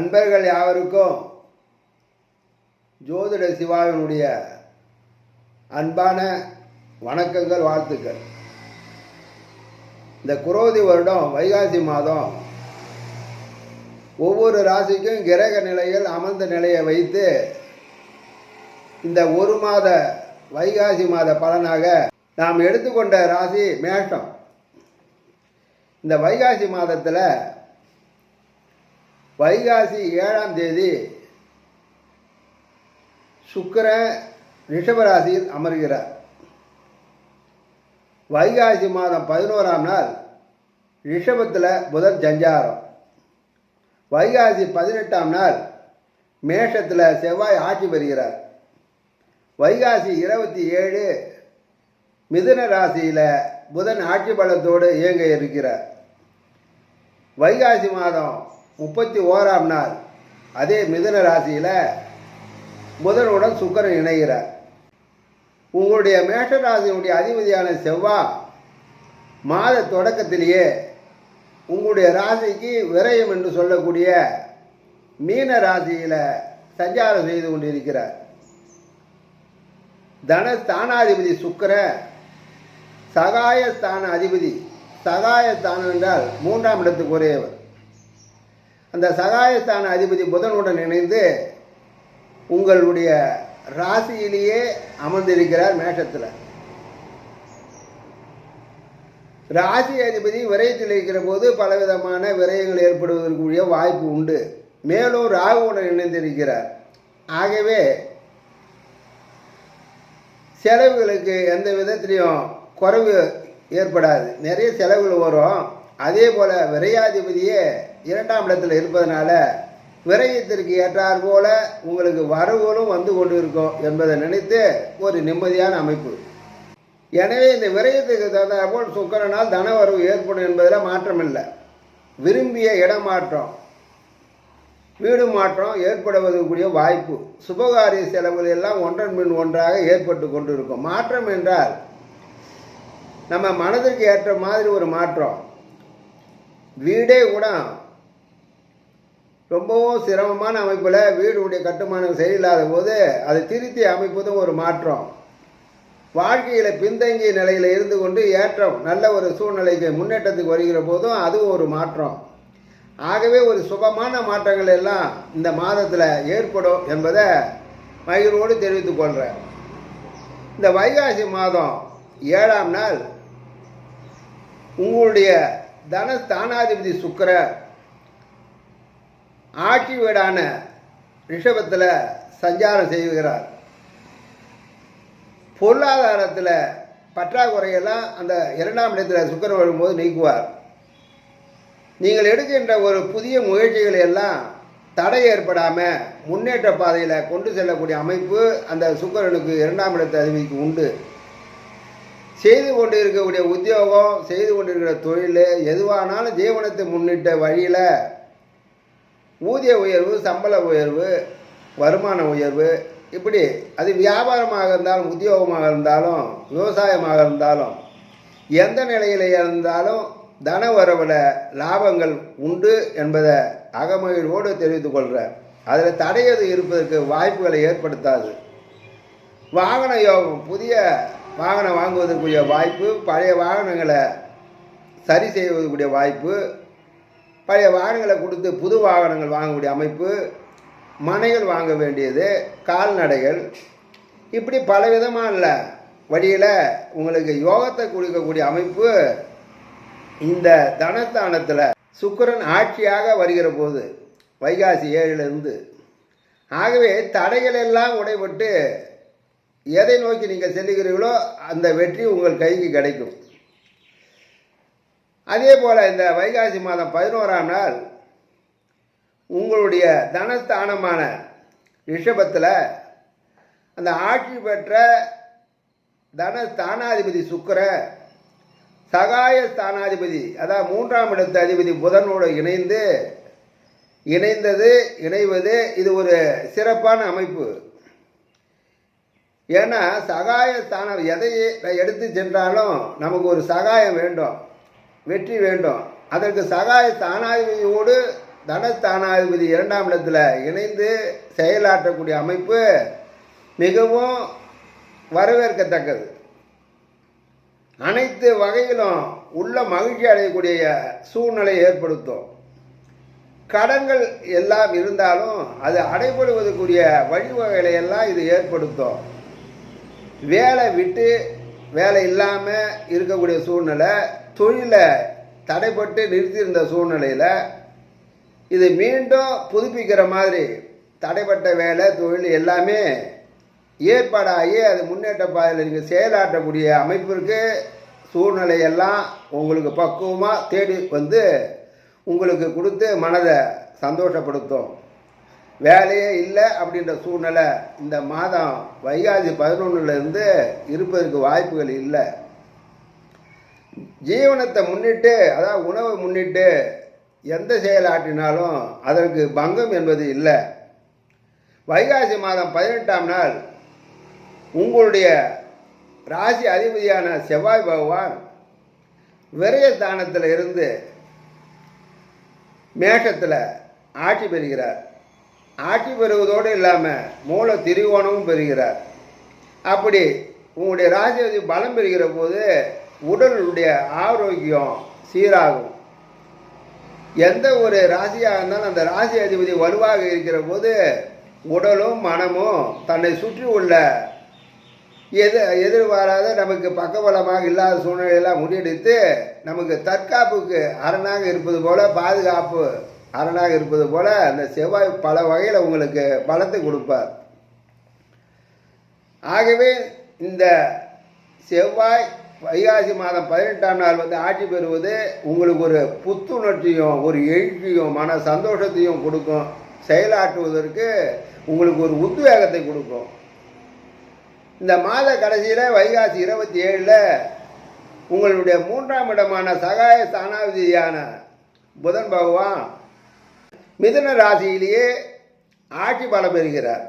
அன்பர்கள் யாவருக்கும் ஜோதிட சிவாவினுடைய அன்பான வணக்கங்கள், வாழ்த்துக்கள். இந்த குரோதி வருடம் வைகாசி மாதம் ஒவ்வொரு ராசிக்கும் கிரக நிலைகள் அமர்ந்த நிலையை வைத்து இந்த ஒரு மாத வைகாசி மாத பலனாக நாம் எடுத்துக்கொண்ட ராசி மேஷம். இந்த வைகாசி மாதத்தில் வைகாசி 7ஆம் தேதி சுக்கிரன் ரிஷபராசியில் அமர்கிறார். வைகாசி மாதம் 11ஆம் நாள் ரிஷபத்தில் புதன் சஞ்சாரம். வைகாசி 18ஆம் நாள் மேஷத்தில் செவ்வாய் ஆட்சி பெறுகிறார். வைகாசி 27 மிதுன ராசியில் புதன் ஆட்சி பலத்தோடு இயங்க இருக்கிறார். வைகாசி மாதம் 31ஆம் நாள் அதே மிதுன ராசியில் புதனுடன் சுக்கிரன் இணைகிறார். உங்களுடைய மேஷ ராசியினுடைய அதிபதியான செவ்வாய் மாத தொடக்கத்திலேயே உங்களுடைய ராசிக்கு விரயம் என்று சொல்லக்கூடிய மீன ராசியில் சஞ்சாரம் செய்து கொண்டிருக்கிறார். தனஸ்தானாதிபதி சுக்கிரன் சகாயஸ்தான அதிபதி. சகாயஸ்தானம் என்றால் 3ஆம் இடத்துக்கு உரியவர். அந்த சகாயஸ்தான அதிபதி புதனுடன் இணைந்து உங்களுடைய ராசியிலேயே அமர்ந்திருக்கிறார். மேஷத்தில் ராசி அதிபதி விரயத்தில் இருக்கிற போது பலவிதமான விரயங்கள் ஏற்படுவதற்குரிய வாய்ப்பு உண்டு. மேலும் ராகுவுடன் இணைந்திருக்கிறார். ஆகவே செலவுகளுக்கு எந்த விதத்திலையும் குறைவு ஏற்படாது. நிறைய செலவுகள் வரும். அதே போல் விரையாதிபதியே 2ஆம் இடத்தில் இருப்பதனால விரயத்திற்கு ஏற்றார் போல உங்களுக்கு வரவுகளும் வந்து கொண்டு இருக்கும் என்பதை நினைத்து ஒரு நிம்மதியான அமைப்பு. எனவே இந்த விரயத்துக்கு தகுந்தாற் போல் சுக்கிரனால் தனவரவு ஏற்படும் என்பதில் மாற்றமில்லை. விரும்பிய இடமாற்றம், வீடு மாற்றம் ஏற்படுவதற்குரிய வாய்ப்பு, சுபகாரிய செலவுகள் எல்லாம் ஒன்றன் பின் ஒன்றாக ஏற்பட்டு கொண்டு இருக்கும். மாற்றம் என்றால் நம்ம மனதிற்கு ஏற்ற மாதிரி ஒரு மாற்றம். வீடே கூட ரொம்பவும் சிரமமான அமைப்பில் வீடுடைய கட்டுமானம் சரியில்லாத போது அதை திருத்தி அமைப்பதும் ஒரு மாற்றம். வாழ்க்கையில் பின்தங்கிய நிலையில் இருந்து கொண்டு ஏற்றம் நல்ல ஒரு சூழ்நிலைக்கு முன்னேற்றத்துக்கு வருகிற போதும் அதுவும் ஒரு மாற்றம். ஆகவே ஒரு சுபமான மாற்றங்கள் எல்லாம் இந்த மாதத்தில் ஏற்படும் என்பதை மகிழ்வோடு தெரிவித்துக் கொள்கிறேன். இந்த வைகாசி மாதம் 7ஆம் நாள் உங்களுடைய தனஸ்தானாதிபதி சுக்கிரன் ஆட்சி வீடான ரிஷபத்தில் சஞ்சாரம் செய்கிறார். பொருளாதாரத்தில் பற்றாக்குறையெல்லாம் அந்த 2ஆம் இடத்தில் சுக்கிரன் வரும்போது நீக்குவார். நீங்கள் எடுக்கின்ற ஒரு புதிய முயற்சிகளை எல்லாம் தடை ஏற்படாமல் முன்னேற்ற பாதையில் கொண்டு செல்லக்கூடிய அமைப்பு அந்த சுக்கிரனுக்கு 2ஆம் இடத்து அதிபதிக்கு உண்டு. செய்து கொண்டு இருக்கக்கூடிய உத்தியோகம், செய்து கொண்டிருக்கிற தொழில் எதுவானாலும் ஜீவனத்தை முன்னிட்ட வழியில் ஊதிய உயர்வு, சம்பள உயர்வு, வருமான உயர்வு, இப்படி அது வியாபாரமாக இருந்தாலும் உத்தியோகமாக இருந்தாலும் விவசாயமாக இருந்தாலும் எந்த நிலையில் இருந்தாலும் தன வரவில் லாபங்கள் உண்டு என்பதை அகமகிழ்வோடு தெரிவித்துக் கொள்கிறேன். அதில் தடையது இருப்பதற்கு வாய்ப்புகளை ஏற்படுத்தாது. வாகன யோகம், புதிய வாகனம் வாங்குவதற்குரிய வாய்ப்பு, பழைய வாகனங்களை சரி செய்வதற்குரிய வாய்ப்பு, பழைய வாகனங்களை கொடுத்து புது வாகனங்கள் வாங்கக்கூடிய அமைப்பு, மனைகள் வாங்க வேண்டியது, கால்நடைகள், இப்படி பலவிதமான வழியில் உங்களுக்கு யோகத்தை கொடுக்கக்கூடிய அமைப்பு இந்த தனஸ்தானத்தில் சுக்கிரன் ஆட்சியாக வருகிற போது வைகாசி 7லிருந்து. ஆகவே தடைகள் எல்லாம் உடைபட்டு எதை நோக்கி நீங்கள் செல்லுகிறீர்களோ அந்த வெற்றி உங்கள் கைக்கு கிடைக்கும். அதே போல் இந்த வைகாசி மாதம் 11ஆம் நாள் உங்களுடைய தனஸ்தானமான ரிஷபத்தில் அந்த ஆட்சி பெற்ற தனஸ்தானாதிபதி சுக்கிரன் சகாயஸ்தானாதிபதி, அதாவது 3ஆம் இடத்து அதிபதி புதனோடு இணைவது இது ஒரு சிறப்பான அமைப்பு. ஏன்னா சகாயஸ்தானம் எதை எடுத்து சென்றாலும் நமக்கு ஒரு சகாயம் வேண்டும், வெற்றி வேண்டும். அதற்கு சகாய ஸ்தானாதிபதியோடு தனஸ்தானாதிபதி 2ஆம் இடத்துல இணைந்து செயலாற்றக்கூடிய அமைப்பு மிகவும் வரவேற்கத்தக்கது. அனைத்து வகையிலும் உள்ள மகிழ்ச்சி அடையக்கூடிய சூழ்நிலை ஏற்படுத்தும். கடன்கள் எல்லாம் இருந்தாலும் அது அடைபடுவதற்குரிய வழிவகைகளை எல்லாம் இது ஏற்படுத்தும். வேலை விட்டு வேலை இல்லாமல் இருக்கக்கூடிய சூழ்நிலை, தொழிலை தடைப்பட்டு நிறுத்தியிருந்த சூழ்நிலையில் இது மீண்டும் புதுப்பிக்கிற மாதிரி தடைப்பட்ட வேலை தொழில் எல்லாமே ஏற்பாடாகி அது முன்னேற்ற பாதையில் நீங்கள் செயலாற்றக்கூடிய அமைப்பிற்கு சூழ்நிலையெல்லாம் உங்களுக்கு பக்குவமாக தேடி வந்து உங்களுக்கு கொடுத்து மனதை சந்தோஷப்படுத்தும். வேலையே இல்லை அப்படின்ற சூழ்நிலை இந்த மாதம் வைகாசி 11லேருந்து இருப்பதற்கு வாய்ப்புகள் இல்லை. ஜீவனத்தை முன்னிட்டு, அதாவது உணவை முன்னிட்டு எந்த செயலாற்றினாலும் அதற்கு பங்கம் என்பது இல்லை. வைகாசி மாதம் 18ஆம் நாள் உங்களுடைய ராசி அதிபதியான செவ்வாய் பகவான் விரயஸ்தானத்தில் இருந்து மேஷத்தில் ஆட்சி பெறுகிறார். ஆட்சி பெறுவதோடு இல்லாமல் மூல திரிகோணமும் பெறுகிறார். அப்படி உங்களுடைய ராசி அதிபதி பலம் பெறுகிற போது உடலுடைய ஆரோக்கியம் சீராகும். எந்த ஒரு ராசியாக இருந்தாலும் அந்த ராசி அதிபதி வலுவாக இருக்கிற போது உடலும் மனமும் தன்னை சுற்றி உள்ள எதிர்பாராத நமக்கு பக்கபலமாக இல்லாத சூழ்நிலையெல்லாம் முறியடித்து நமக்கு தற்காப்புக்கு அரணாக இருப்பது போல, பாதுகாப்பு அரணாக இருப்பது போல அந்த செவ்வாய் பல வகையில் உங்களுக்கு பலத்தை கொடுப்பார். ஆகவே இந்த செவ்வாய் வைகாசி மாதம் 18ஆம் நாள் வந்து ஆட்சி பெறுவது உங்களுக்கு ஒரு புத்துணர்ச்சியும் ஒரு எழுச்சியும் மன சந்தோஷத்தையும் கொடுக்கும். செயலாற்றுவதற்கு உங்களுக்கு ஒரு உத்வேகத்தை கொடுக்கும். இந்த மாத கடைசியில் வைகாசி 27 உங்களுடைய 3ஆம் இடமான சகாய ஸ்தானாதிபதியான புதன் பகவான் மிதுன ராசியிலேயே ஆட்சி பலம் பெறுகிறார்.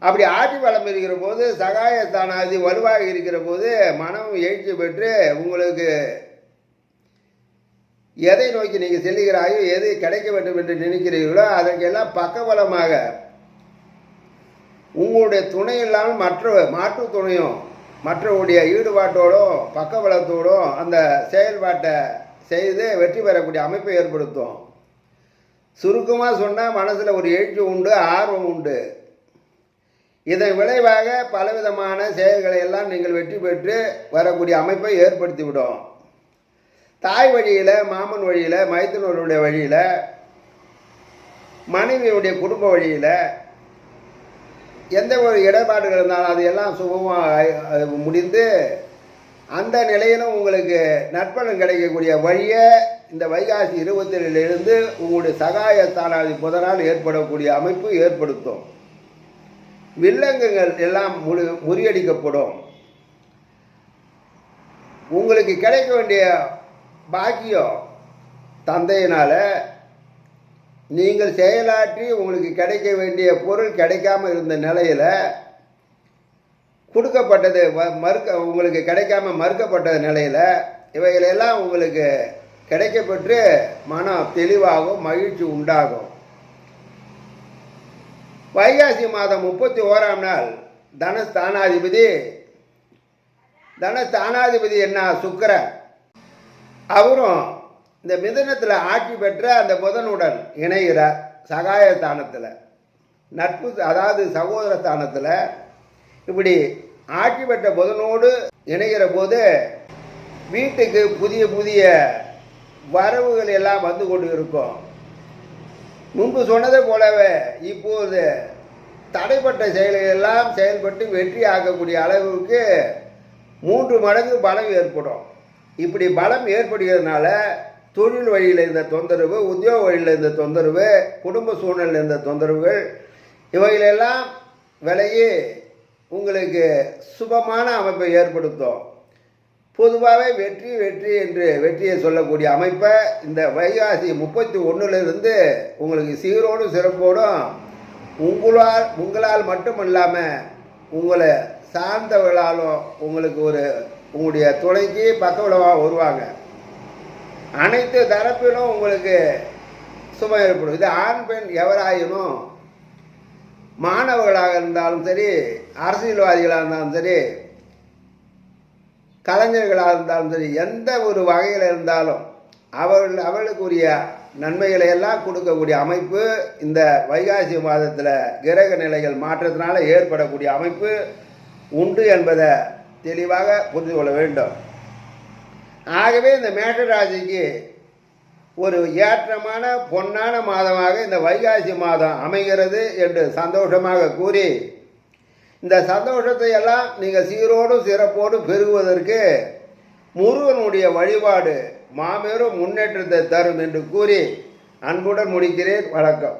அப்படி ஆட்சி பலம் பெறுகிற போது சகாய ஸ்தானாதிபதி வலுவாக இருக்கிற போது மனம் எழுச்சி பெற்று உங்களுக்கு எதை நோக்கி நீங்கள் செல்லுகிறாயோ, எது கிடைக்க வேண்டும் என்று நினைக்கிறீர்களோ அதற்கெல்லாம் பக்கபலமாக உங்களுடைய துணை இல்லாமல் மாற்று துணையும் மற்றவருடைய ஈடுபாட்டோடும் பக்கபலத்தோடும் அந்த செயல்பாட்டை செய்து வெற்றி பெறக்கூடிய அமைப்பை ஏற்படுத்தும். சுருக்கமாக சொன்னால் மனசில் ஒரு எழுச்சி உண்டு, ஆர்வம் உண்டு. இதன் விளைவாக பலவிதமான செயல்களை எல்லாம் நீங்கள் வெற்றி பெற்று வரக்கூடிய அமைப்பை ஏற்படுத்திவிடும். தாய் வழியில், மாமன் வழியில், மைத்துனருடைய வழியில், மனைவியுடைய குடும்ப வழியில் எந்த ஒரு இடர்பாடுகள் இருந்தாலும் அது எல்லாம் சுகமாக முடிந்து அந்த நிலையிலும் உங்களுக்கு நற்பலன் கிடைக்கக்கூடிய வழியை இந்த வைகாசி 27 உங்களுடைய சகாய ஸ்தானாதிபதி புதனால் ஏற்படக்கூடிய அமைப்பு ஏற்படுத்தும். வில்லங்கங்கள் எல்லாம் முறியடிக்கப்படும். உங்களுக்கு கிடைக்க வேண்டிய பாக்கியம் தந்தையினால் நீங்கள் செயலாற்றி உங்களுக்கு கிடைக்க வேண்டிய பொருள் கிடைக்காம இருந்த நிலையில் கொடுக்கப்பட்டது உங்களுக்கு கிடைக்காம மறுக்கப்பட்ட நிலையில் இவைகளெல்லாம் உங்களுக்கு கிடைக்கப்பெற்று மனம் தெளிவாகும், மகிழ்ச்சி உண்டாகும். வைகாசி மாதம் 31ஆம் நாள் தனஸ்தானாதிபதி என்ன சுக்கிரன் அவரும் இந்த மிதுனத்தில் ஆட்சி பெற்ற அந்த புதனுடன் இணைகிறார். சகாய ஸ்தானத்தில் நட்பு, அதாவது சகோதர ஸ்தானத்தில் இப்படி ஆட்சி பெற்ற புதனோடு இணைகிற போது வீட்டுக்கு புதிய புதிய வரவுகள் எல்லாம் வந்து கொண்டு இருக்கும். முன்பு சொன்னதை போலவே இப்போது தடைப்பட்ட செயல்கள் எல்லாம் செயல்பட்டு வெற்றி ஆகக்கூடிய அளவுக்கு 3 மடங்கு பலம் ஏற்படும். இப்படி பலம் ஏற்படுகிறதுனால தொழில் வழியில் இருந்த தொந்தரவு, உத்தியோக வழியில் இருந்த தொந்தரவு, குடும்ப சூழ்நிலையில் இருந்த தொந்தரவுகள் இவைகளெல்லாம் விலகி உங்களுக்கு சுபமான அமைப்பை ஏற்படுத்தும். பொதுவாகவே வெற்றி வெற்றி என்று வெற்றியை சொல்லக்கூடிய அமைப்பை இந்த வைகாசி 31 உங்களுக்கு சீரோடும் சிறப்போடும் உங்களால் மட்டுமல்லாமல் உங்களை சார்ந்தவர்களாலும் உங்களுக்கு உங்களுடைய துணைக்கு பக்கபலமாக வருவாங்க. அனைத்து தரப்பிலும் உங்களுக்கு சுமை ஏற்படும். இது ஆண் பெண் எவராயினும், மாணவர்களாக இருந்தாலும் சரி, அரசியல்வாதிகளாக இருந்தாலும் சரி, கலைஞர்களாக இருந்தாலும் சரி, எந்த ஒரு வகையில் இருந்தாலும் அவர்களுக்குரிய நன்மைகளை எல்லாம் கொடுக்கக்கூடிய அமைப்பு இந்த வைகாசி மாதத்தில் கிரக நிலைகள் மாற்றத்தினால ஏற்படக்கூடிய அமைப்பு உண்டு என்பதை தெளிவாக புரிந்து கொள்ள வேண்டும். ஆகவே இந்த மேஷராசிக்கு ஒரு ஏற்றமான பொன்னான மாதமாக இந்த வைகாசி மாதம் அமைகிறது என்று சந்தோஷமாக கூறி, இந்த சந்தோஷத்தை எல்லாம் நீங்கள் சீரோடும் சிறப்போடும் பெருகுவதற்கு முருகனுடைய வழிபாடு மாபெரும் முன்னேற்றத்தை தரும் என்று கூறி அன்புடன் முடிக்கிறேன். வணக்கம்.